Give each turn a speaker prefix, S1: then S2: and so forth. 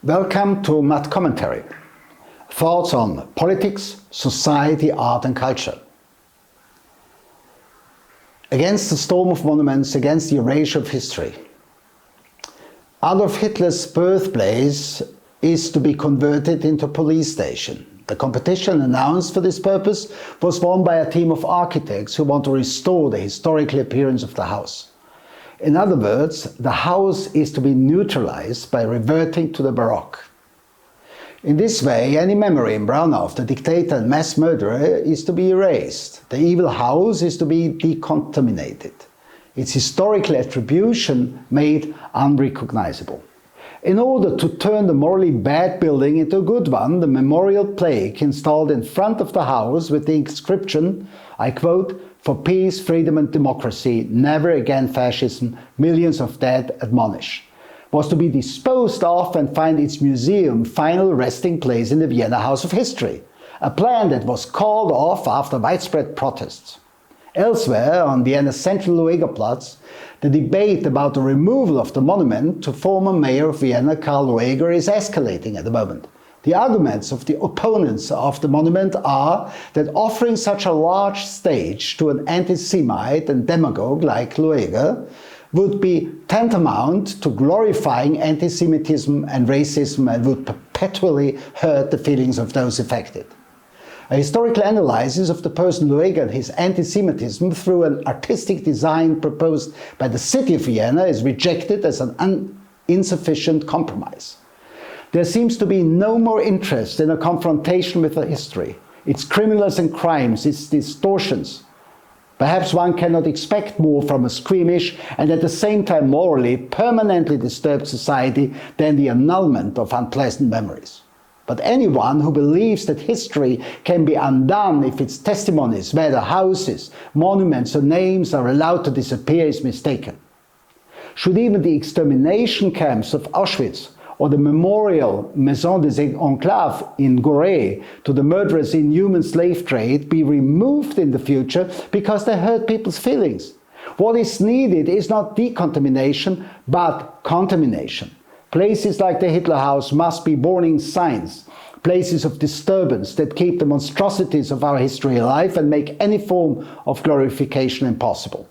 S1: Welcome to Matt Commentary. Thoughts on politics, society, art and culture. Against the storm of monuments, against the erasure of history. Adolf Hitler's birthplace is to be converted into a police station. The competition announced for this purpose was won by a team of architects who want to restore the historical appearance of the house. In other words, the house is to be neutralized by reverting to the baroque. In this way, any memory in Braunau of the dictator and mass murderer is to be erased. The evil house is to be decontaminated. Its historical attribution made unrecognizable. In order to turn the morally bad building into a good one, the memorial plaque installed in front of the house with the inscription, I quote, "For peace, freedom and democracy, never again fascism, millions of dead admonish," was to be disposed of and find its museum final resting place in the Vienna House of History, a plan that was called off after widespread protests. Elsewhere, on Vienna's central Luegerplatz, the debate about the removal of the monument to former mayor of Vienna, Karl Lueger, is escalating at the moment. The arguments of the opponents of the monument are that offering such a large stage to an anti-Semite and demagogue like Lueger would be tantamount to glorifying anti-Semitism and racism and would perpetually hurt the feelings of those affected. A historical analysis of the person Lueger and his anti-Semitism through an artistic design proposed by the city of Vienna is rejected as an insufficient compromise. There seems to be no more interest in a confrontation with the history, its criminals and crimes, its distortions. Perhaps one cannot expect more from a squeamish and at the same time morally permanently disturbed society than the annulment of unpleasant memories. But anyone who believes that history can be undone if its testimonies, whether houses, monuments or names, are allowed to disappear is mistaken. Should even the extermination camps of Auschwitz or the memorial Maison des Enclaves in Gorée to the murderers in human slave trade be removed in the future because they hurt people's feelings? What is needed is not decontamination, but contamination. Places like the Hitler House must be warning signs, places of disturbance that keep the monstrosities of our history alive and make any form of glorification impossible.